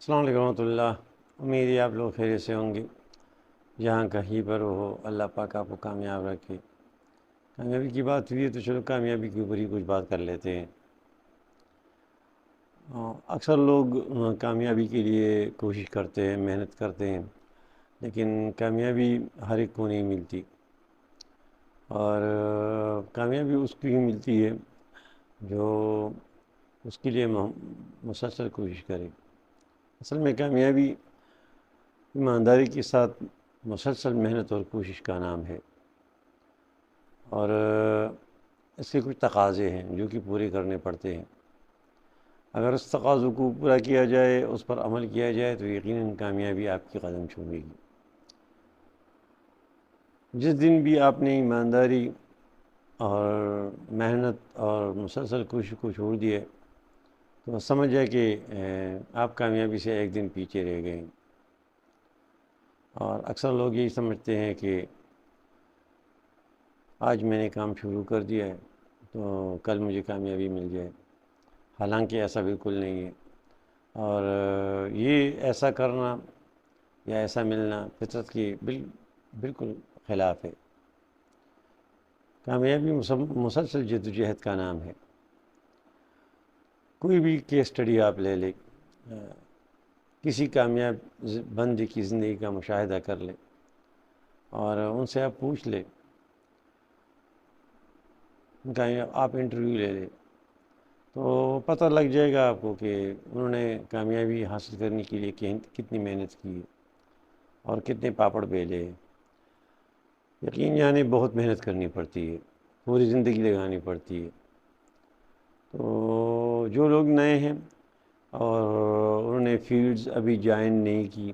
السلام علیکم ورحمۃ اللہ۔ امید ہے آپ لوگ خیریت سے ہوں گے۔ جہاں کہیں پر ہو اللہ پاک آپ کو کامیاب رکھے۔ کامیابی کی بات ہوئی ہے تو چلو کامیابی کے اوپر ہی کچھ بات کر لیتے ہیں۔ اکثر لوگ کامیابی کے لیے کوشش کرتے ہیں، محنت کرتے ہیں، لیکن کامیابی ہر ایک کو نہیں ملتی، اور کامیابی اس کو ہی ملتی ہے جو اس کے لیے مسلسل کوشش کرے۔ اصل میں کامیابی ایمانداری کے ساتھ مسلسل محنت اور کوشش کا نام ہے، اور اس کے کچھ تقاضے ہیں جو کہ پورے کرنے پڑتے ہیں۔ اگر اس تقاضوں کو پورا کیا جائے، اس پر عمل کیا جائے، تو یقیناً کامیابی آپ کی قدم چومے گی۔ جس دن بھی آپ نے ایمانداری اور محنت اور مسلسل کوشش کو چھوڑ دیا تو سمجھ جائے کہ آپ کامیابی سے ایک دن پیچھے رہ گئے۔ اور اکثر لوگ یہی سمجھتے ہیں کہ آج میں نے کام شروع کر دیا ہے تو کل مجھے کامیابی مل جائے، حالانکہ ایسا بالکل نہیں ہے۔ اور یہ ایسا کرنا یا ایسا ملنا فطرت کی بالکل خلاف ہے۔ کامیابی مسلسل جدوجہد کا نام ہے۔ کوئی بھی کیس اسٹڈی آپ لے لیں، کسی کامیاب بندے کی زندگی کا مشاہدہ کر لیں اور ان سے آپ پوچھ لیں، آپ انٹرویو لے لیں، تو پتہ لگ جائے گا آپ کو کہ انہوں نے کامیابی حاصل کرنے کے لیے کتنی محنت کی ہے اور کتنے پاپڑ بیلے۔ یقین یعنی بہت محنت کرنی پڑتی ہے، پوری زندگی لگانی پڑتی ہے۔ تو جو لوگ نئے ہیں اور انہوں نے فیلڈز ابھی جوائن نہیں کی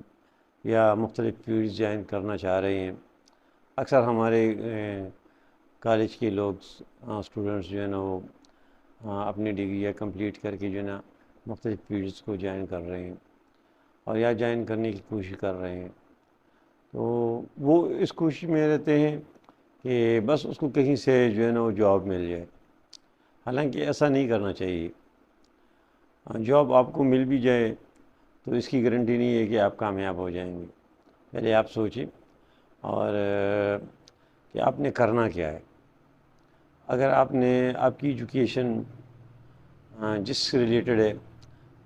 یا مختلف فیلڈز جوائن کرنا چاہ رہے ہیں، اکثر ہمارے کالج کے لوگ اسٹوڈنٹس جو ہے نا وہ اپنی ڈگریاں کمپلیٹ کر کے جو ہے نا مختلف فیلڈز کو جوائن کر رہے ہیں اور یا جوائن کرنے کی کوشش کر رہے ہیں، تو وہ اس کوشش میں رہتے ہیں کہ بس اس کو کہیں سے جو ہے نا وہ جاب مل جائے۔ حالانکہ ایسا نہیں کرنا چاہیے۔ جاب آپ کو مل بھی جائے تو اس کی گارنٹی نہیں ہے کہ آپ کامیاب ہو جائیں گے۔ پہلے آپ سوچیں اور کہ آپ نے کرنا کیا ہے۔ اگر آپ کی ایجوکیشن جس سے ریلیٹڈ ہے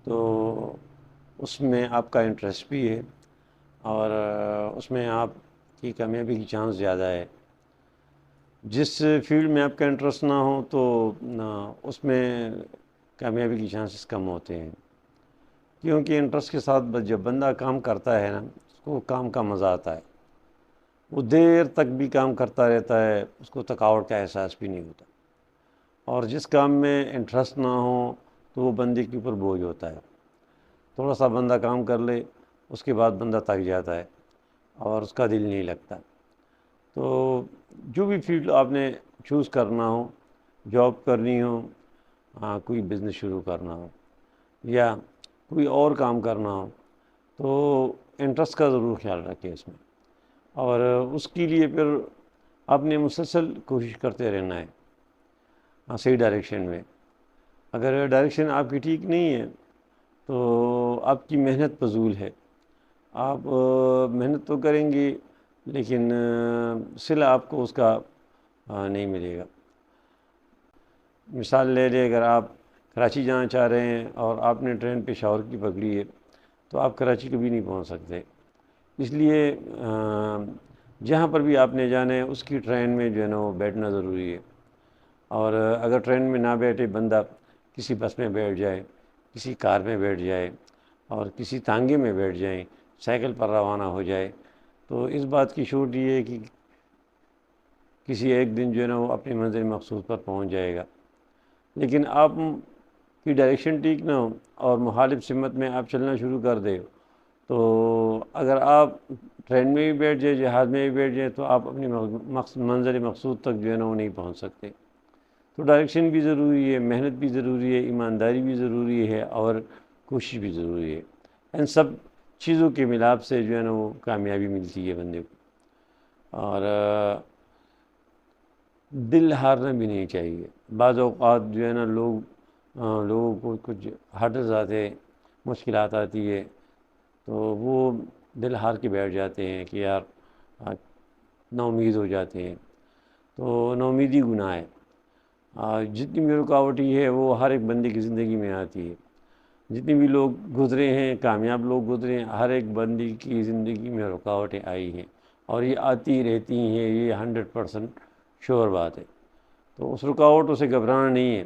تو اس میں آپ کا انٹرسٹ بھی ہے اور اس میں آپ کی کامیابی کی چانس زیادہ ہے۔ جس فیلڈ میں آپ کا انٹرسٹ نہ ہو تو اس میں کامیابی کی چانسز کم ہوتے ہیں، کیونکہ انٹرسٹ کے ساتھ جب بندہ کام کرتا ہے نا، اس کو کام کا مزہ آتا ہے، وہ دیر تک بھی کام کرتا رہتا ہے، اس کو تھکاوٹ کا احساس بھی نہیں ہوتا۔ اور جس کام میں انٹرسٹ نہ ہو تو وہ بندے کے اوپر بوجھ ہوتا ہے۔ تھوڑا سا بندہ کام کر لے، اس کے بعد بندہ تھک جاتا ہے اور اس کا دل نہیں لگتا۔ تو جو بھی فیلڈ آپ نے چوز کرنا ہو، جاب کرنی ہو، کوئی بزنس شروع کرنا ہو یا کوئی اور کام کرنا ہو، تو انٹرسٹ کا ضرور خیال رکھیں اس میں، اور اس کے لیے پھر آپ نے مسلسل کوشش کرتے رہنا ہے صحیح ڈائریکشن میں۔ اگر ڈائریکشن آپ کی ٹھیک نہیں ہے تو آپ کی محنت فضول ہے۔ آپ محنت تو کریں گے لیکن صلہ آپ کو اس کا نہیں ملے گا۔ مثال لے لیں، اگر آپ کراچی جانا چاہ رہے ہیں اور آپ نے ٹرین پشاور کی پکڑی ہے تو آپ کراچی کبھی نہیں پہنچ سکتے۔ اس لیے جہاں پر بھی آپ نے جانا ہے اس کی ٹرین میں جو ہے نا وہ بیٹھنا ضروری ہے، اور اگر ٹرین میں نہ بیٹھے بندہ کسی بس میں بیٹھ جائے، کسی کار میں بیٹھ جائے اور کسی تانگے میں بیٹھ جائیں، سائیکل پر روانہ ہو جائے، تو اس بات کی شورت یہ ہے کہ کسی ایک دن جو ہے نا وہ اپنی منزل مقصود پر پہنچ جائے گا۔ لیکن آپ کی ڈائریکشن ٹھیک نہ ہو اور مخالف سمت میں آپ چلنا شروع کر دیں، تو اگر آپ ٹرین میں بھی بیٹھ جائیں، جہاز میں بھی بیٹھ جائیں، تو آپ اپنی منزل مقصود تک جو ہے نا وہ نہیں پہنچ سکتے۔ تو ڈائریکشن بھی ضروری ہے، محنت بھی ضروری ہے، ایمانداری بھی ضروری ہے اور کوشش بھی ضروری ہے۔ ان سب چیزوں کے ملاپ سے جو ہے نا وہ کامیابی ملتی ہے بندے کو۔ اور دل ہارنا بھی نہیں چاہیے۔ بعض اوقات جو ہے نا لوگوں کو کچھ ہرڈلز آتے ہیں، مشکلات آتی ہے، تو وہ دل ہار کے بیٹھ جاتے ہیں کہ یار نا امید ہو جاتے ہیں۔ تو نا امیدی گناہ ہے۔ جتنی بھی رکاوٹی ہے وہ ہر ایک بندے کی زندگی میں آتی ہے۔ جتنے بھی لوگ گزرے ہیں، کامیاب لوگ گزرے ہیں، ہر ایک بندی کی زندگی میں رکاوٹیں آئی ہیں، اور یہ آتی رہتی ہیں، یہ 100% شور بات ہے۔ تو اس رکاوٹوں سے گھبرانا نہیں ہے،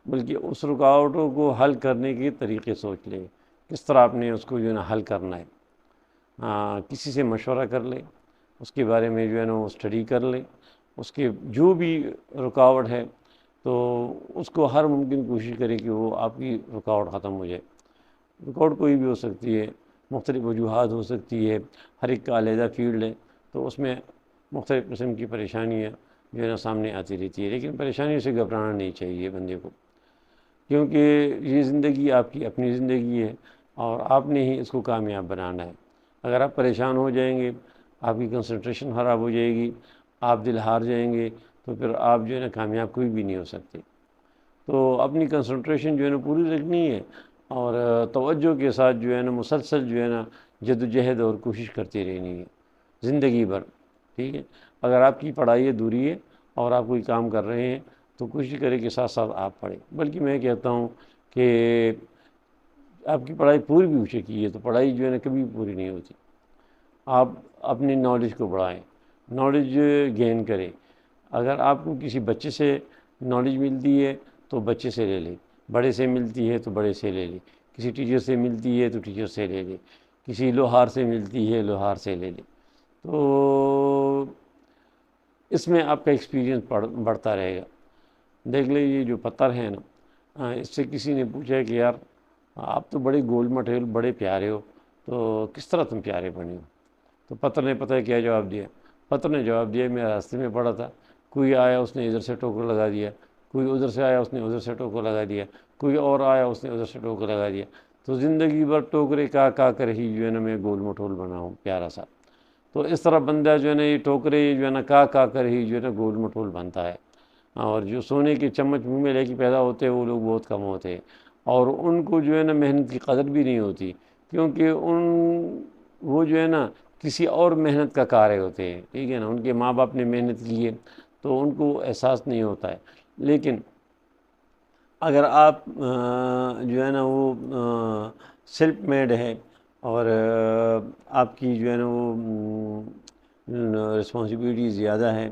بلکہ اس رکاوٹوں کو حل کرنے کے طریقے سوچ لے، کس طرح آپ نے اس کو جو ہے نا حل کرنا ہے۔ کسی سے مشورہ کر لے، اس کے بارے میں جو ہے نا وہ اسٹڈی کر لے، اس کے جو بھی رکاوٹ ہے تو اس کو ہر ممکن کوشش کرے کہ وہ آپ کی رکاوٹ ختم ہو جائے۔ رکاوٹ کوئی بھی ہو سکتی ہے، مختلف وجوہات ہو سکتی ہے، ہر ایک کا علیحدہ فیلڈ ہے، تو اس میں مختلف قسم کی پریشانیاں جو ہے نا سامنے آتی رہتی ہے، لیکن پریشانیوں سے گھبرانا نہیں چاہیے بندے کو، کیونکہ یہ زندگی آپ کی اپنی زندگی ہے، اور آپ نے ہی اس کو کامیاب بنانا ہے۔ اگر آپ پریشان ہو جائیں گے، آپ کی کنسنٹریشن خراب ہو جائے گی، آپ دل ہار جائیں گے، تو پھر آپ جو ہے نا کامیاب کوئی بھی نہیں ہو سکتے۔ تو اپنی کنسنٹریشن جو ہے نا پوری رکھنی ہے، اور توجہ کے ساتھ جو ہے نا مسلسل جو ہے نا جد و جہد اور کوشش کرتی رہنی ہے زندگی بھر، ٹھیک ہے۔ اگر آپ کی پڑھائی ادھوری ہے اور آپ کوئی کام کر رہے ہیں تو کوشش کریں کہ ساتھ ساتھ آپ پڑھیں، بلکہ میں کہتا ہوں کہ آپ کی پڑھائی پوری بھی ہو چکی ہے تو پڑھائی جو ہے نا کبھی پوری نہیں ہوتی۔ آپ اپنی نالج کو بڑھائیں، نالج گین کریں۔ اگر آپ کو کسی بچے سے نالج ملتی ہے تو بچے سے لے لیں، بڑے سے ملتی ہے تو بڑے سے لے لیں، کسی ٹیچر سے ملتی ہے تو ٹیچر سے لے لیں، کسی لوہار سے ملتی ہے لوہار سے لے لیں، تو اس میں آپ کا ایکسپیرینس بڑھتا رہے گا۔ دیکھ لیں یہ جو پتھر ہے نا، اس سے کسی نے پوچھا کہ یار آپ تو بڑے گول مٹے ہو، بڑے پیارے ہو، تو کس طرح تم پیارے بنے ہو؟ تو پتھر نے پتہ ہے کیا جواب دیا؟ پتھر نے جواب دیا میں راستے میں پڑا تھا، کوئی آیا اس نے ادھر سے ٹوکر لگا دیا، کوئی ادھر سے آیا اس نے ادھر سے ٹوکر لگا دیا، کوئی اور آیا اس نے ادھر سے ٹوکر لگا دیا، تو زندگی بھر ٹوکرے کا کر ہی جو ہے نا میں گول مٹول بنا ہوں پیارا سا۔ تو اس طرح بندہ جو ہے نا یہ ٹوکرے جو ہے نا کا کر ہی جو ہے نا گول مٹول بنتا ہے، اور جو سونے کے چمچ منہ میں لے کے پیدا ہوتے ہیں وہ لوگ بہت کم ہوتے ہیں، اور ان کو جو ہے نا محنت کی قدر بھی نہیں ہوتی، کیونکہ وہ جو ہے نا کسی اور محنت کا کارے ہوتے ہیں، ٹھیک ہے نا، ان کے ماں باپ نے محنت کی ہے تو ان کو احساس نہیں ہوتا ہے۔ لیکن اگر آپ جو ہے نا وہ سیلف میڈ ہے، اور آپ کی جو ہے نا وہ رسپانسبلٹی زیادہ ہے،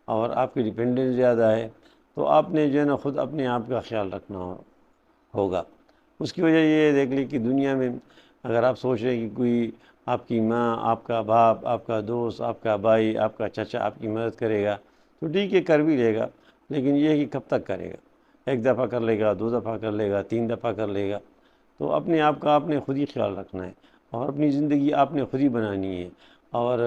اور آپ کی ڈیپینڈنس زیادہ ہے، تو آپ نے جو ہے نا خود اپنے آپ کا خیال رکھنا ہوگا۔ اس کی وجہ یہ ہے، دیکھ لی کہ دنیا میں اگر آپ سوچ رہے ہیں کہ کوئی آپ کی ماں، آپ کا باپ، آپ کا دوست، آپ کا بھائی، آپ کا چچا آپ کی مدد کرے گا تو ٹھیک ہے، کر بھی لے گا، لیکن یہ ہے کہ کب تک کرے گا؟ ایک دفعہ کر لے گا، 2 دفعہ کر لے گا، 3 دفعہ کر لے گا۔ تو اپنے آپ کا آپ نے خود ہی خیال رکھنا ہے، اور اپنی زندگی آپ نے خود ہی بنانی ہے، اور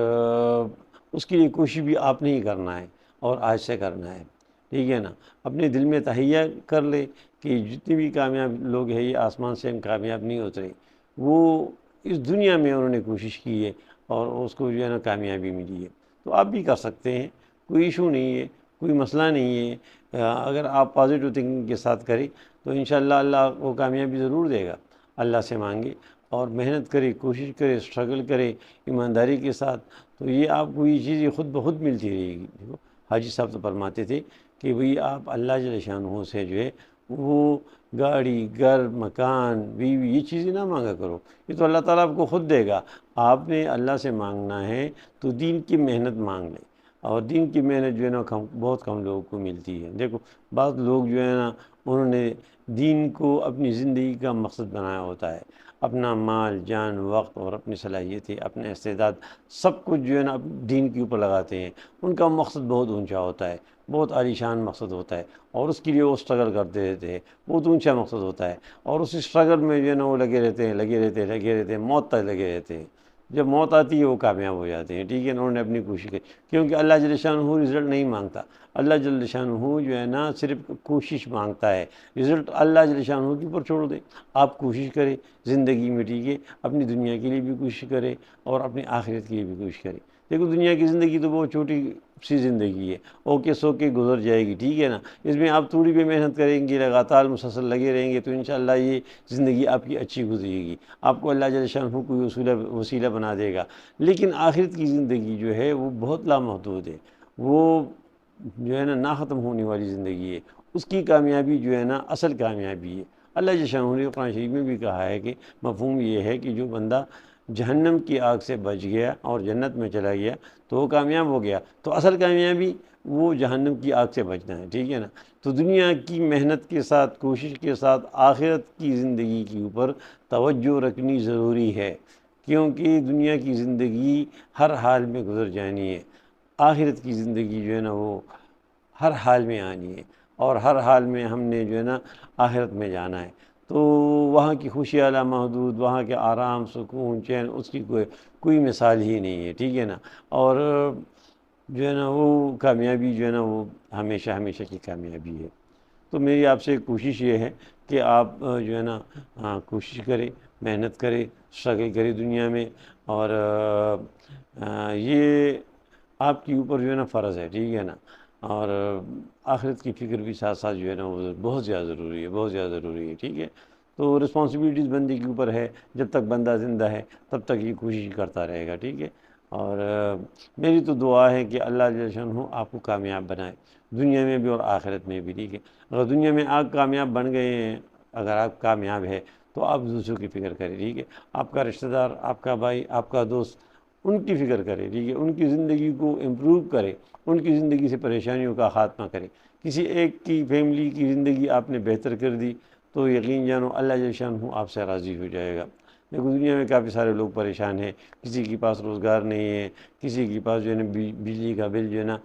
اس کے لیے کوشش بھی آپ نے ہی کرنا ہے، اور آج سے کرنا ہے، ٹھیک ہے نا۔ اپنے دل میں تہیہ کر لے کہ جتنے بھی کامیاب لوگ ہیں یہ آسمان سے ہم کامیاب نہیں اترے، وہ اس دنیا میں انہوں نے کوشش کی ہے اور اس کو جو ہے نا کامیابی ملی ہے، تو آپ بھی کر سکتے ہیں، کوئی ایشو نہیں ہے، کوئی مسئلہ نہیں ہے۔ اگر آپ پازیٹیو تھنکنگ کے ساتھ کریں تو انشاءاللہ اللہ کو کامیابی ضرور دے گا۔ اللہ سے مانگے اور محنت کرے، کوشش کرے، اسٹرگل کرے ایمانداری کے ساتھ، تو یہ آپ کو یہ چیزیں خود بخود ملتی رہے گی۔ دیکھو حاجی صاحب تو فرماتے تھے کہ بھئی آپ اللہ جل شانہ سے جو ہے وہ گاڑی، گھر، مکان، بیوی، یہ چیزیں نہ مانگا کرو، یہ تو اللہ تعالیٰ آپ کو خود دے گا۔ آپ نے اللہ سے مانگنا ہے تو دین کی محنت مانگ لیں، اور دین کی محنت جو ہے نا بہت کم لوگوں کو ملتی ہے۔ دیکھو بعض لوگ جو ہے نا انہوں نے دین کو اپنی زندگی کا مقصد بنایا ہوتا ہے، اپنا مال، جان، وقت اور اپنی صلاحیتیں، اپنے استعداد سب کچھ جو ہے نا دین کے اوپر لگاتے ہیں۔ ان کا مقصد بہت اونچا ہوتا ہے، بہت عالی شان مقصد ہوتا ہے، اور اس کے لیے وہ اسٹرگل کرتے رہتے ہیں، بہت اونچا مقصد ہوتا ہے، اور اس اسٹرگل میں جو ہے نا وہ لگے رہتے ہیں، موت تک لگے رہتے ہیں۔ جب موت آتی ہے وہ کامیاب ہو جاتے ہیں، ٹھیک ہے، انہوں نے اپنی کوشش کی، کیونکہ اللہ جل شانہ رزلٹ نہیں مانگتا۔ اللہ جل شانہ جو ہے نا صرف کوشش مانگتا ہے، رزلٹ اللہ جل شانہ کے اوپر چھوڑ دیں۔ آپ کوشش کریں زندگی میں، ٹھیک ہے، اپنی دنیا کے لیے بھی کوشش کریں اور اپنی آخرت کے لیے بھی کوشش کریں۔ دیکھو دنیا کی زندگی تو بہت چھوٹی سی زندگی ہے، اوکے سو کے گزر جائے گی، ٹھیک ہے نا۔ اس میں آپ تھوڑی بھی محنت کریں گے، لگاتار مسلسل لگے رہیں گے، تو انشاءاللہ یہ زندگی آپ کی اچھی گزرے گی، آپ کو اللہ جل شانہ کوئی وسیلہ بنا دے گا۔ لیکن آخرت کی زندگی جو ہے وہ بہت لامحدود ہے، وہ جو ہے نا نا ختم ہونے والی زندگی ہے، اس کی کامیابی جو ہے نا اصل کامیابی ہے۔ اللہ جل شانہ نے قرآن شریف میں بھی کہا ہے کہ مفہوم یہ ہے کہ جو بندہ جہنم کی آگ سے بچ گیا اور جنت میں چلا گیا تو وہ کامیاب ہو گیا۔ تو اصل کامیابی وہ جہنم کی آگ سے بچنا ہے، ٹھیک ہے نا۔ تو دنیا کی محنت کے ساتھ، کوشش کے ساتھ آخرت کی زندگی کے اوپر توجہ رکھنی ضروری ہے، کیونکہ دنیا کی زندگی ہر حال میں گزر جانی ہے، آخرت کی زندگی جو ہے نا وہ ہر حال میں آنی ہے، اور ہر حال میں ہم نے جو ہے نا آخرت میں جانا ہے۔ تو وہاں کی خوشیاں لامحدود، وہاں کے آرام، سکون، چین، اس کی کوئی مثال ہی نہیں ہے، ٹھیک ہے نا۔ اور جو ہے نا وہ کامیابی جو ہے نا وہ ہمیشہ ہمیشہ کی کامیابی ہے۔ تو میری آپ سے کوشش یہ ہے کہ آپ جو ہے نا کوشش کریں، محنت کریں، اسٹرگل کریں دنیا میں، اور یہ آپ کے اوپر جو ہے نا فرض ہے، ٹھیک ہے نا۔ اور آخرت کی فکر بھی ساتھ ساتھ جو ہے نا وہ بہت زیادہ ضروری ہے، بہت زیادہ ضروری ہے، ٹھیک ہے۔ تو رسپانسبلٹیز بندے کے اوپر ہے، جب تک بندہ زندہ ہے تب تک یہ کوشش کرتا رہے گا، ٹھیک ہے۔ اور میری تو دعا ہے کہ اللہ جل شانہ آپ کو کامیاب بنائے، دنیا میں بھی اور آخرت میں بھی، ٹھیک ہے۔ اگر دنیا میں آپ کامیاب بن گئے ہیں، اگر آپ کامیاب ہے تو آپ دوسروں کی فکر کریں، ٹھیک ہے۔ آپ کا رشتہ دار، آپ کا بھائی، آپ کا دوست، ان کی فکر کرے، ٹھیک ہے، ان کی زندگی کو امپروو کرے، ان کی زندگی سے پریشانیوں کا خاتمہ کرے۔ کسی ایک کی فیملی کی زندگی آپ نے بہتر کر دی تو یقین جانو اللہ جل شانہ آپ سے راضی ہو جائے گا۔ دیکھو دنیا میں کافی سارے لوگ پریشان ہیں، کسی کے پاس روزگار نہیں ہے، کسی کے پاس جو ہے نا بجلی کا بل جو ہے نا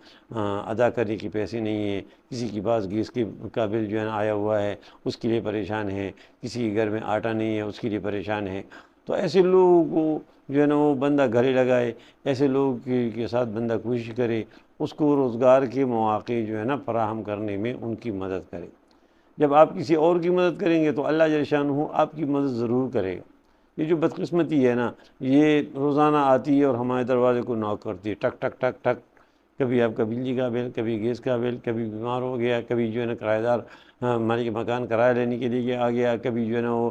ادا کرنے کے پیسے نہیں ہیں، کسی کے پاس گیس کا بل جو ہے نا آیا ہوا ہے اس کے لیے پریشان ہے، کسی کے گھر میں آٹا نہیں ہے اس کے لیے پریشان ہے۔ تو ایسے لوگوں کو جو ہے نا وہ بندہ گھرے لگائے، ایسے لوگوں کے ساتھ بندہ کوشش کرے، اس کو روزگار کے مواقع جو ہے نا فراہم کرنے میں ان کی مدد کرے۔ جب آپ کسی اور کی مدد کریں گے تو اللہ جل شانہ آپ کی مدد ضرور کرے گا۔ یہ جو بدقسمتی ہے نا، یہ روزانہ آتی ہے اور ہمارے دروازے کو ناک کرتی ہے، ٹک ٹک ٹک ٹک، کبھی آپ کا بجلی کا بل، کبھی گیس کا بل، کبھی بیمار ہو گیا، کبھی جو ہے نا کرایہ دار مالک مکان کرایہ لینے کے لیے آ گیا، کبھی جو ہے نا وہ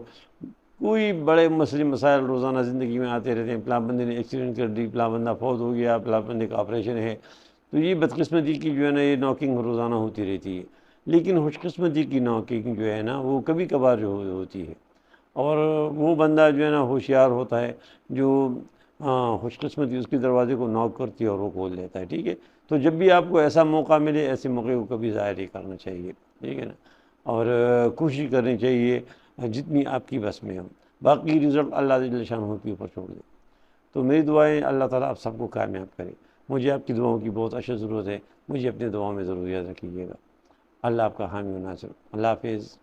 کوئی بڑے مسئلے مسائل روزانہ زندگی میں آتے رہتے ہیں، فلاں بندے نے ایکسیڈنٹ کر دی، فلاں بندہ فوت ہو گیا، فلاں بندے کا آپریشن ہے۔ تو یہ بدقسمتی کی جو ہے نا یہ ناکنگ روزانہ ہوتی رہتی ہے، لیکن خوش قسمتی کی ناکنگ جو ہے نا وہ کبھی کبھار جو ہوتی ہے، اور وہ بندہ جو ہے نا ہوشیار ہوتا ہے جو خوش قسمتی اس کے دروازے کو ناک کرتی ہے اور وہ کھول دیتا ہے، ٹھیک ہے۔ تو جب بھی آپ کو ایسا موقع ملے، ایسے موقع کو کبھی ضائع نہیں کرنا چاہیے، ٹھیک ہے نا۔ اور کوشش کرنی چاہیے جتنی آپ کی بس میں ہو، باقی رزلٹ اللہ جل شانہ کے اوپر چھوڑ دے۔ تو میری دعائیں اللہ تعالیٰ آپ سب کو کامیاب کرے۔ مجھے آپ کی دعاؤں کی بہت اشد ضرورت ہے، مجھے اپنے دعاؤں میں ضرور یاد رکھیے گا۔ اللہ آپ کا حامی و ناصر۔ اللہ حافظ۔